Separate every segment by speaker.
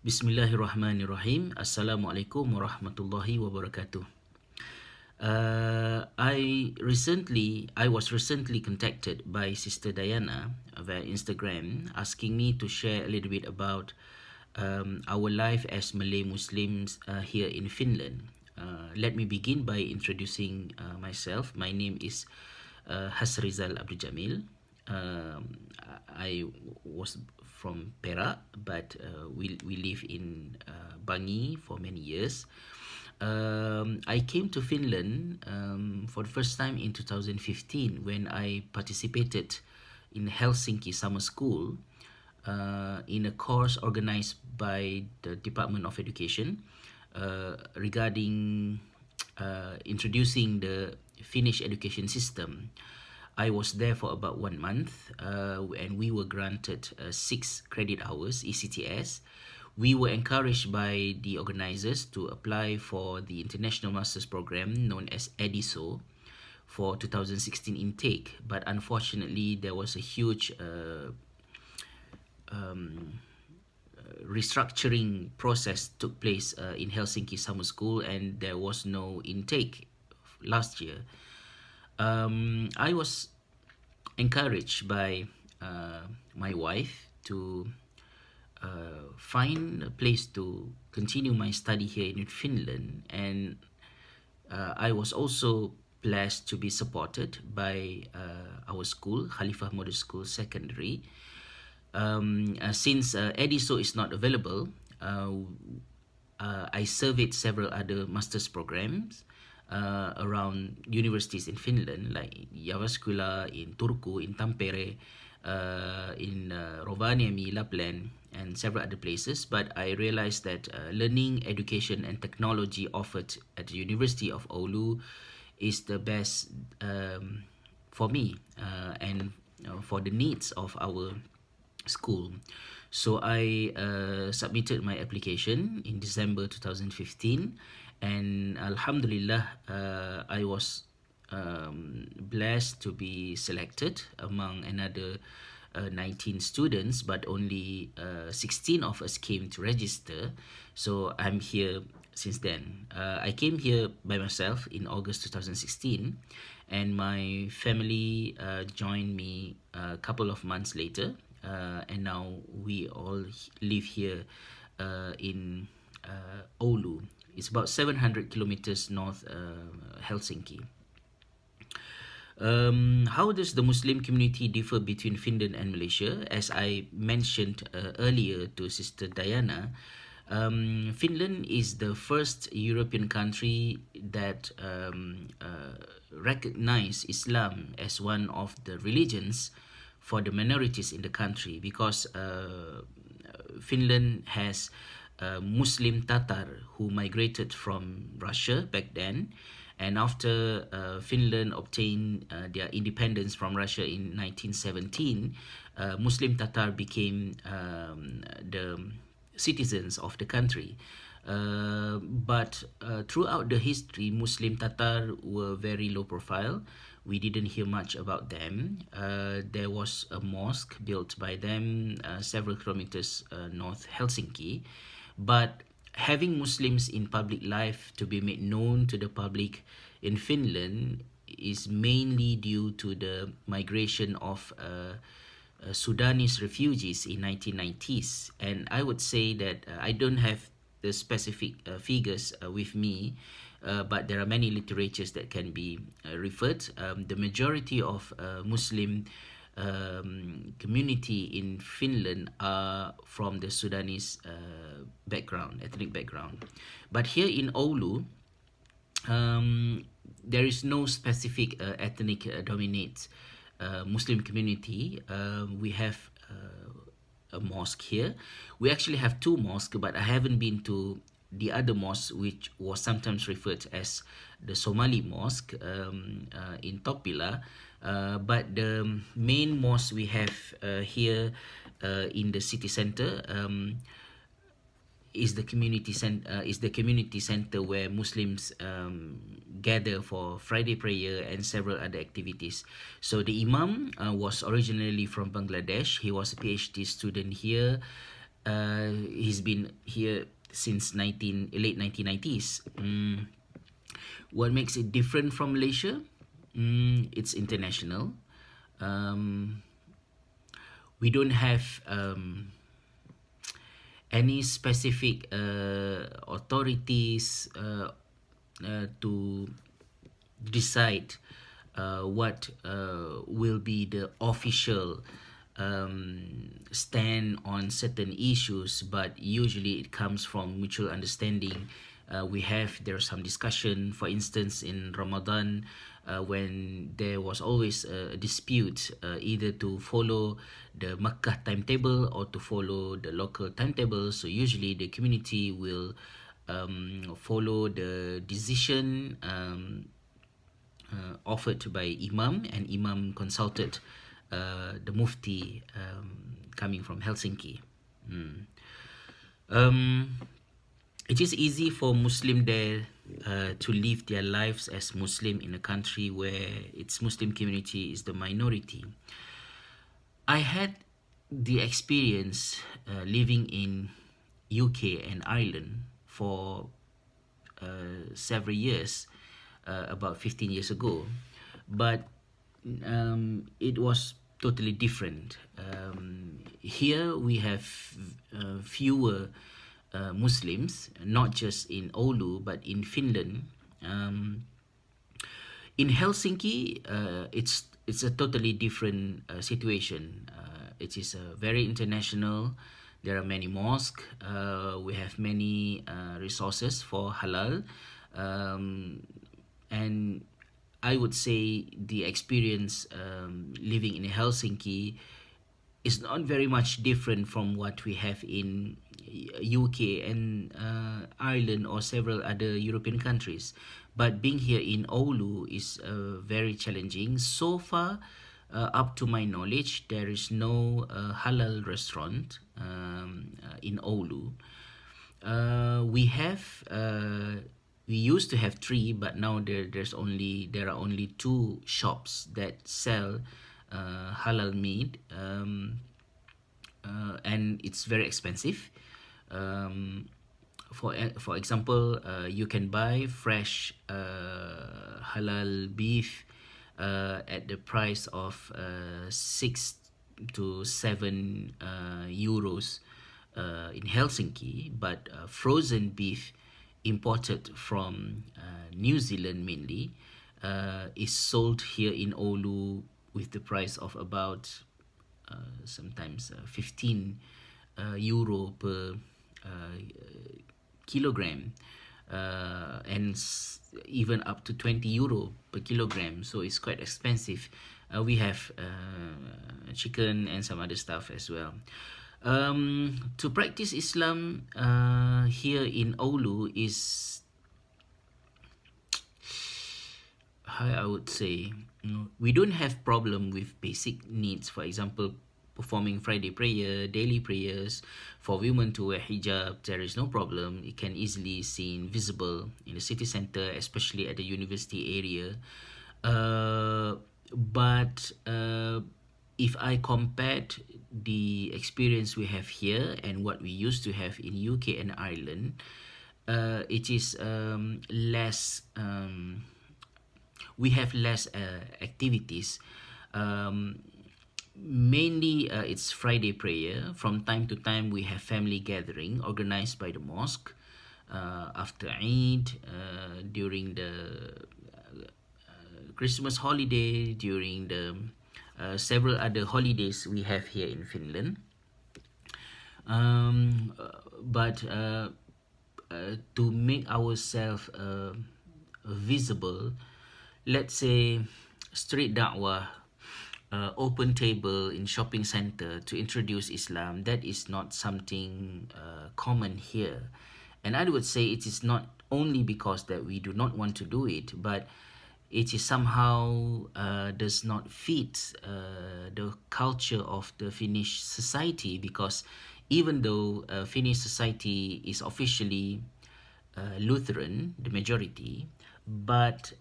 Speaker 1: Bismillahirrahmanirrahim. Assalamualaikum warahmatullahi wabarakatuh. I was recently contacted by Sister Dayana via Instagram asking me to share a little bit about our life as Malay Muslims here in Finland. Let me begin by introducing myself. My name is Hasrizal Abdul Jamil. I was from Perak, but we live in Bangi for many years. I came to Finland for the first time in 2015 when I participated in Helsinki Summer School in a course organized by the Department of Education regarding introducing the Finnish education system. I was there for about 1 month and we were granted 6 credit hours ECTS. We were encouraged by the organizers to apply for the International Masters Program known as EDISO for 2016 intake, but unfortunately there was a huge restructuring process took place in Helsinki Summer School, and there was no intake last year. I was encouraged by my wife to find a place to continue my study here in Finland, and I was also blessed to be supported by our school, Khalifah Model School Secondary. Since EDISO is not available, I surveyed several other master's programs around universities in Finland, like Jyväskylä, in Turku, in Tampere, in Rovaniemi, Lapland, and several other places. But I realized that learning, education, and technology offered at the University of Oulu is the best for me and for the needs of our school. So I submitted my application in December 2015, and Alhamdulillah, I was blessed to be selected among another 19 students, but only 16 of us came to register. So I'm here since then. I came here by myself in August 2016, and my family joined me a couple of months later, and now we all live here in Oulu. It's about 700 kilometers north Helsinki. How does the Muslim community differ between Finland and Malaysia? As I mentioned earlier to Sister Dayana, Finland is the first European country that recognized Islam as one of the religions for the minorities in the country, because Finland has Muslim Tatar who migrated from Russia back then, and after Finland obtained their independence from Russia in 1917, Muslim Tatar became the citizens of the country. But throughout the history, Muslim Tatar were very low profile. We didn't hear much about them. There was a mosque built by them several kilometers north Helsinki, but having Muslims in public life to be made known to the public in Finland is mainly due to the migration of Sudanese refugees in 1990s. And I would say that I don't have the specific figures with me, but there are many literatures that can be referred. The majority of Muslim community in Finland are from the Sudanese background, ethnic background. But here in Oulu, there is no specific ethnic dominate Muslim community. We have a mosque here. We actually have 2 mosques, but I haven't been to the other mosque, which was sometimes referred as the Somali mosque in Topila. But the main mosque we have here in the city center is the community center where Muslims gather for Friday prayer and several other activities. So the Imam was originally from Bangladesh. He was a PhD student here, He's been here since late 1990s. What makes it different from Malaysia? It's international. Um, we don't have any specific authorities to decide what will be the official stand on certain issues, but usually it comes from mutual understanding. There's some discussion, for instance, in Ramadan, when there was always a dispute, either to follow the Makkah timetable or to follow the local timetable. So usually the community will follow the decision offered by Imam, and Imam consulted the Mufti coming from Helsinki. It is easy for Muslim there to live their lives as Muslim in a country where its Muslim community is the minority. I had the experience living in UK and Ireland for several years, about 15 years ago, but it was totally different. Here we have fewer Muslims, not just in Oulu but in Finland. In Helsinki, it's a totally different situation. It is very international. There are many mosques. We have many resources for halal, and I would say the experience living in Helsinki is not very much different from what we have in UK and Ireland or several other European countries. But being here in Oulu is very challenging. So far, up to my knowledge, there is no halal restaurant in Oulu. We used to have three, but now there are only two shops that sell halal meat, and it's very expensive. For example, you can buy fresh halal beef at the price of 6 to 7 euros in Helsinki, but frozen beef imported from New Zealand mainly is sold here in Oulu with the price of about sometimes 15 euro per kilogram, and even up to 20 euro per kilogram. So it's quite expensive. We have chicken and some other stuff as well. To practice Islam here in Oulu is, how I would say, we don't have problem with basic needs. For example, performing Friday prayer, daily prayers. For women to wear hijab, there is no problem. It can easily seen visible in the city center, especially at the university area. But if I compared the experience we have here and what we used to have in UK and Ireland, it is less. We have less activities. Mainly, it's Friday prayer. From time to time, we have family gathering organized by the mosque after Eid, during the Christmas holiday, during the several other holidays we have here in Finland. But to make ourselves visible, let's say street da'wah, open table in shopping center to introduce Islam, that is not something common here. And I would say it is not only because that we do not want to do it, but it is somehow does not fit the culture of the Finnish society, because even though Finnish society is officially Lutheran, the majority, but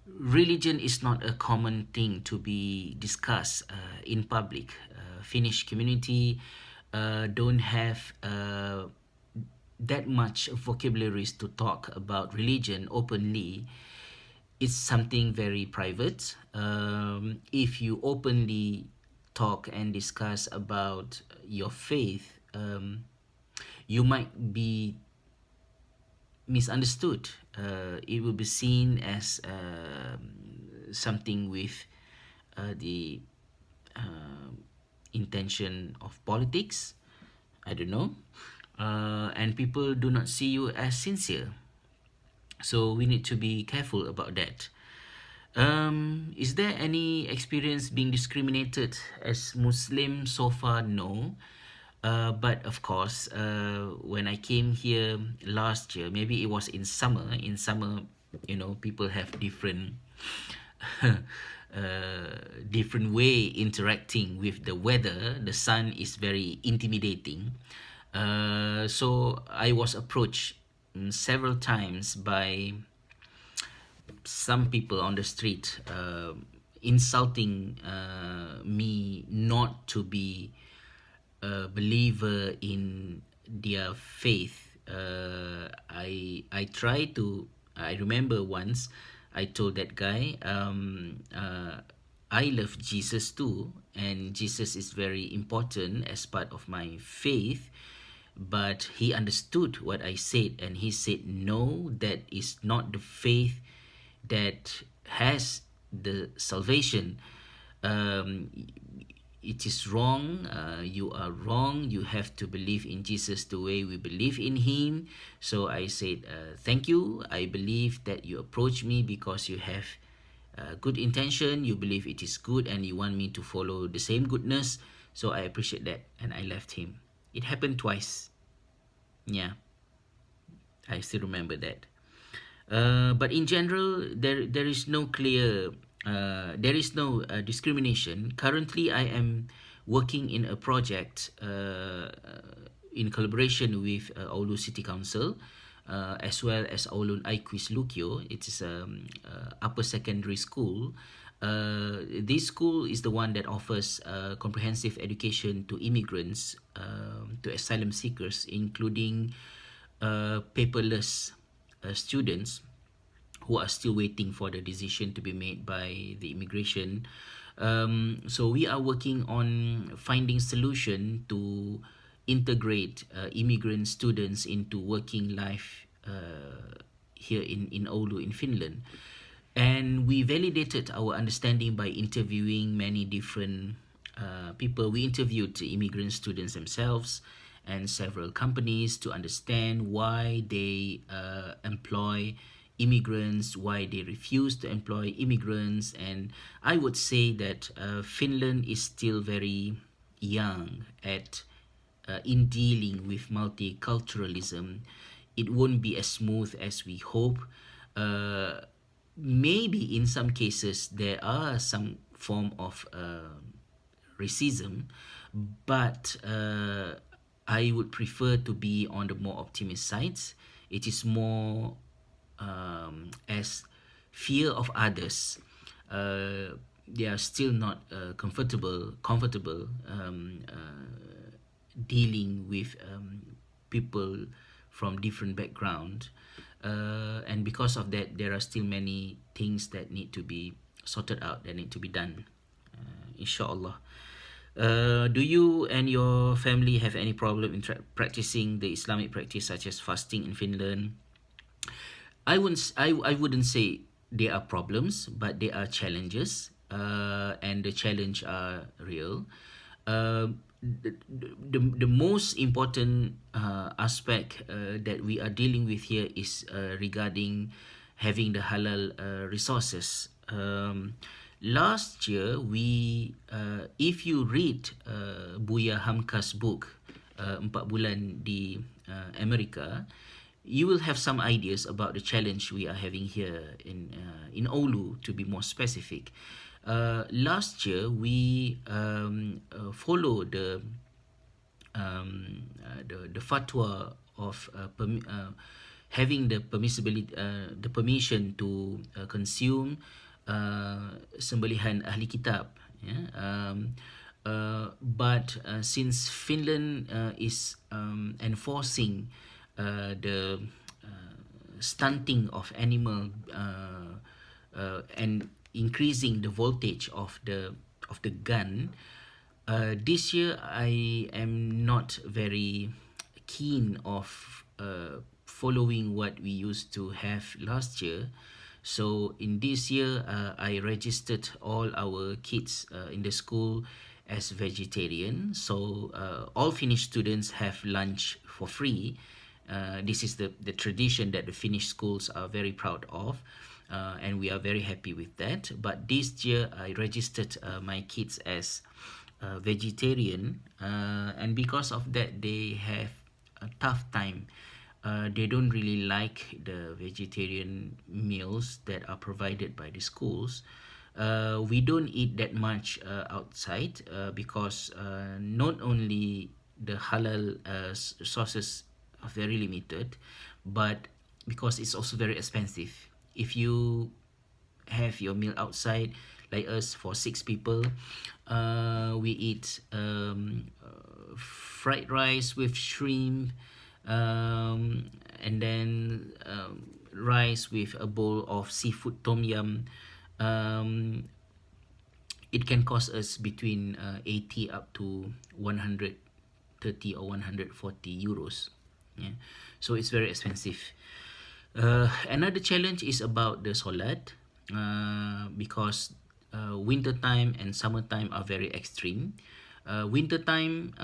Speaker 1: religion is not a common thing to be discussed in public. Finnish community don't have that much vocabularies to talk about religion openly. It's something very private. If you openly talk and discuss about your faith, you might be misunderstood. It will be seen as something with the intention of politics. I don't know. And people do not see you as sincere. So we need to be careful about that. Is there any experience being discriminated as Muslim so far? No. But of course, when I came here last year, maybe it was in summer. In summer, people have different different way interacting with the weather. The sun is very intimidating. So I was approached several times by some people on the street, insulting me not to be a believer in their faith. I try to. I remember once I told that guy, I love Jesus too, and Jesus is very important as part of my faith. But he understood what I said, and he said, no, that is not the faith that has the salvation. Um, it is wrong. You are wrong. You have to believe in Jesus the way we believe in him. So I said, thank you. I believe that you approach me because you have good intention. You believe it is good and you want me to follow the same goodness. So I appreciate that. And I left him. It happened twice. Yeah, I still remember that. But in general, there is no clear, there is no discrimination. Currently, I am working in a project in collaboration with Oulu City Council, as well as Oulu IIUM Lukio. It is upper secondary school. This school is the one that offers comprehensive education to immigrants, to asylum seekers, including paperless students who are still waiting for the decision to be made by the immigration. So we are working on finding solution to integrate immigrant students into working life here in Oulu in Finland. And we validated our understanding by interviewing many different people. We interviewed the immigrant students themselves and several companies to understand why they employ immigrants, why they refuse to employ immigrants. And I would say that Finland is still very young at in dealing with multiculturalism. It won't be as smooth as we hope. Maybe in some cases there are some form of racism, but I would prefer to be on the more optimist sides. It is more as fear of others. They are still not comfortable dealing with people from different background, and because of that, there are still many things that need to be sorted out, that need to be done. Inshallah. Do you and your family have any problem in practicing the Islamic practice such as fasting in Finland? I wouldn't say there are problems, but there are challenges, and the challenge are real. The most important aspect that we are dealing with here is regarding having the halal resources. Last year, if you read Buya Hamka's book, 4 Bulan di Amerika, you will have some ideas about the challenge we are having here in Oulu, to be more specific. Last year, we follow the fatwa of having the permissibility, the permission to consume sembelihan ahli kitab. Yeah? But since Finland is enforcing the stunting of animal and increasing the voltage of the gun, this year I am not very keen of following what we used to have last year. So in this year, I registered all our kids in the school as vegetarian. So all Finnish students have lunch for free. This is the tradition that the Finnish schools are very proud of. And we are very happy with that. But this year, I registered my kids as vegetarian, and because of that, they have a tough time. They don't really like the vegetarian meals that are provided by the schools. We don't eat that much outside because not only the halal sources are very limited, but because it's also very expensive. If you have your meal outside, like us for 6 people, we eat fried rice with shrimp, and then rice with a bowl of seafood tom yum. It can cost us between 80 up to 130 or 140 euros. Yeah, so it's very expensive. Another challenge is about the solat, because winter time and summertime are very extreme. Winter time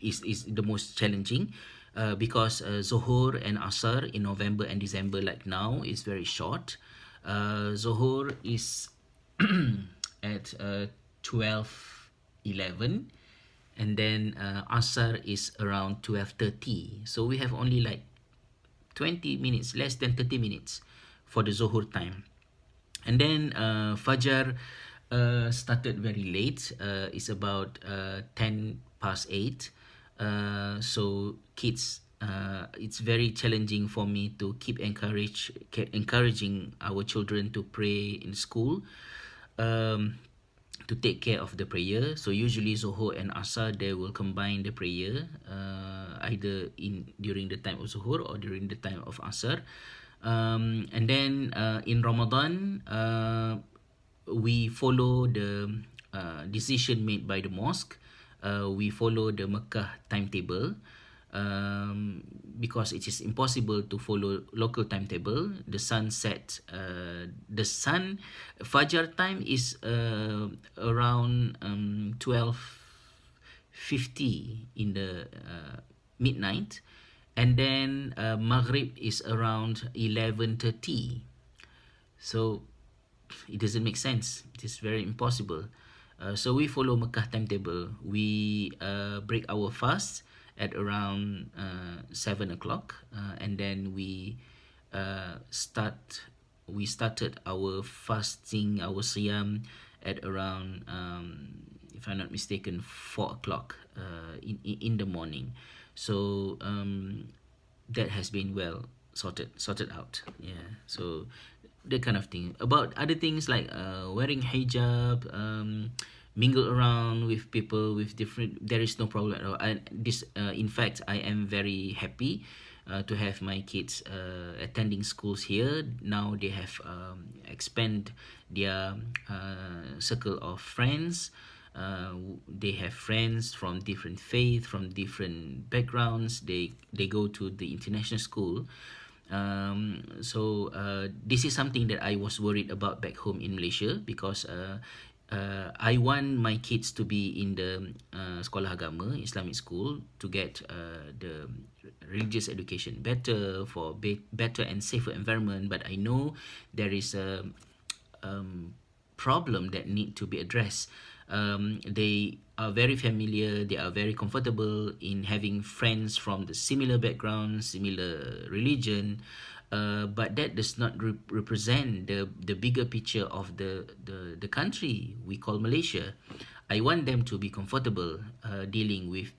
Speaker 1: is the most challenging, because Zohor and Asar in November and December, like now, is very short. Zohor is at 12:11, and then Asar is around 12:30. So we have only like 20 minutes, less than 30 minutes for the Zohor time. And then Fajar started very late. It's about 10 past 8. So kids, it's very challenging for me to keep encouraging our children to pray in school, to take care of the prayer. So usually Zohor and Asar, they will combine the prayer, either during the time of Zohor or during the time of Asar. And then in Ramadan, we follow the decision made by the mosque. We follow the Mecca timetable, because it is impossible to follow local timetable. The sunset, Fajar time is around 12:50 in the midnight, and then Maghrib is around 11:30. So it doesn't make sense. It is very impossible. So we follow Mecca timetable. We break our fast at around 7 o'clock, and then we started our fasting, our siyam, at around, if I'm not mistaken, 4 o'clock in the morning. So that has been well sorted out. Yeah, so that kind of thing. About other things like wearing hijab, mingle around with people with different, there is no problem at all. In fact, I am very happy to have my kids attending schools here. Now they have expand their circle of friends. They have friends from different faith, from different backgrounds. They go to the international school. So this is something that I was worried about back home in Malaysia, because I want my kids to be in the sekolah agama, Islamic school, to get the religious education better, for better and safer environment. But I know there is a problem that need to be addressed. They are very familiar, they are very comfortable in having friends from the similar background, similar religion, but that does not represent the bigger picture of the country we call Malaysia. I want them to be comfortable dealing with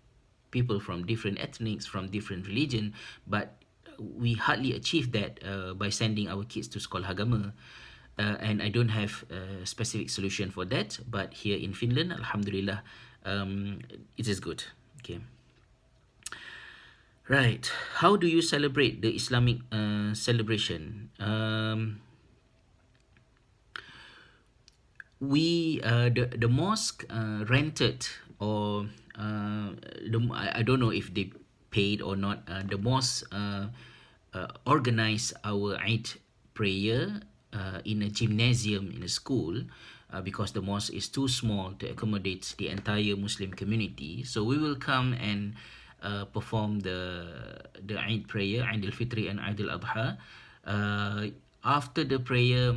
Speaker 1: people from different ethnics, from different religion, but we hardly achieve that by sending our kids to sekolah agama. and I don't have a specific solution for that. But here in Finland, Alhamdulillah, it is good. Okay. Right. How do you celebrate the Islamic celebration? The mosque rented, or I don't know if they paid or not. The mosque organized our Eid prayer in a gymnasium in a school, because the mosque is too small to accommodate the entire Muslim community. So we will come and perform the Eid prayer, Eid al-Fitri and Eid al-Adha. After the prayer,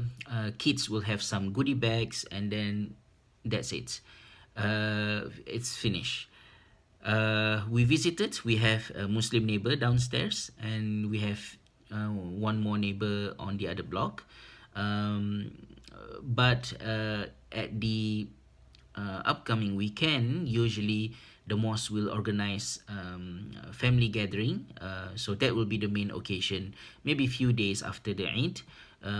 Speaker 1: kids will have some goodie bags, and then that's it. It's finished. We visited. We have a Muslim neighbor downstairs, and we have one more neighbor on the other block. But at the upcoming weekend, usually the mosque will organize a family gathering. So that will be the main occasion. Maybe a few days after the Eid,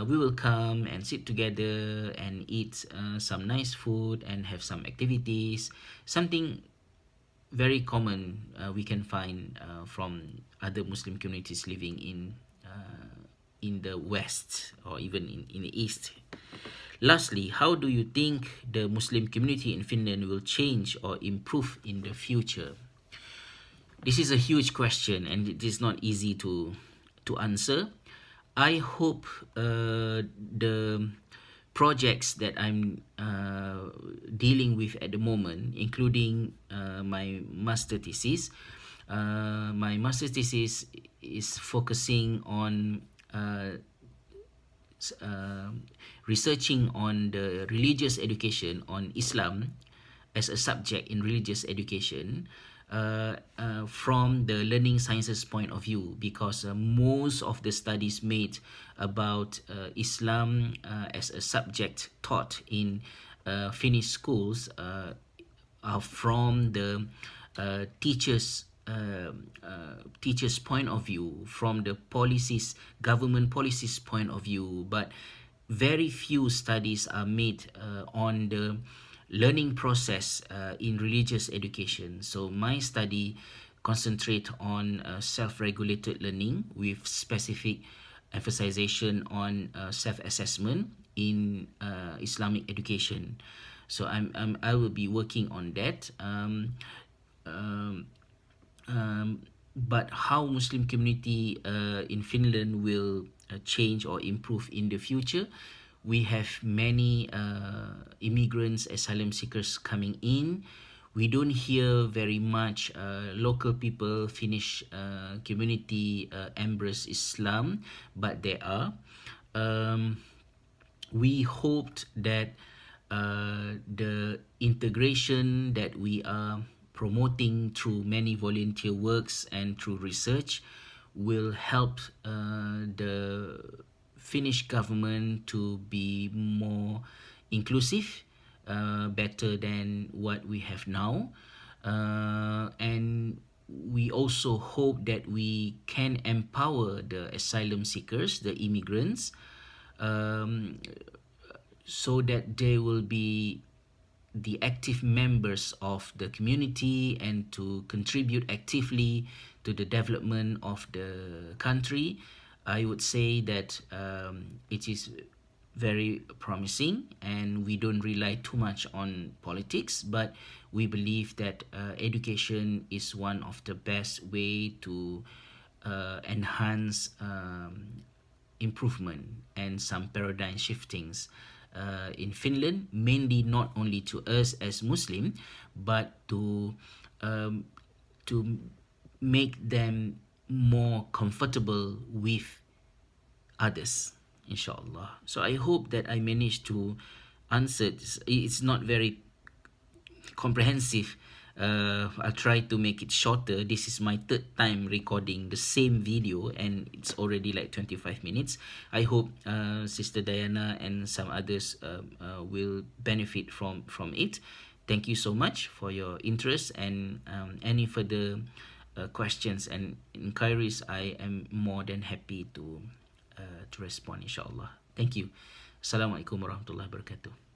Speaker 1: we will come and sit together and eat some nice food and have some activities. Something very common we can find from other Muslim communities living in the West, or even in the East. Lastly, how do you think the Muslim community in Finland will change or improve in the future? This is a huge question, and it is not easy to answer. I hope the projects that I'm dealing with at the moment, including my master thesis. My master thesis is focusing on researching on the religious education on Islam as a subject in religious education, from the learning sciences point of view, because most of the studies made about Islam as a subject taught in Finnish schools are from the teachers' point of view, from the government policies point of view, but very few studies are made on the learning process in religious education. So my study concentrate on self-regulated learning with specific emphasization on self-assessment in Islamic education. So I will be working on that. But how Muslim community in Finland will change or improve in the future? We have many immigrants, asylum seekers coming in. We don't hear very much local people, Finnish community embrace Islam, but there are. We hoped that the integration that we are promoting through many volunteer works and through research will help the Finnish government to be more inclusive, better than what we have now. And we also hope that we can empower the asylum seekers, the immigrants, so that they will be the active members of the community and to contribute actively to the development of the country. I would say that it is very promising, and we don't rely too much on politics, but we believe that education is one of the best way to enhance improvement and some paradigm shiftings in Finland, mainly not only to us as Muslim, but to make them more comfortable with others, inshallah. So I hope that I managed to answer this. It's not very comprehensive. I'll try to make it shorter. This is my third time recording the same video, and it's already like 25 minutes. I hope Sister Dayana and some others will benefit from it. Thank you so much for your interest, and any further questions and inquiries, I am more than happy to respond, inshallah. Thank you. Assalamualaikum warahmatullahi wabarakatuh.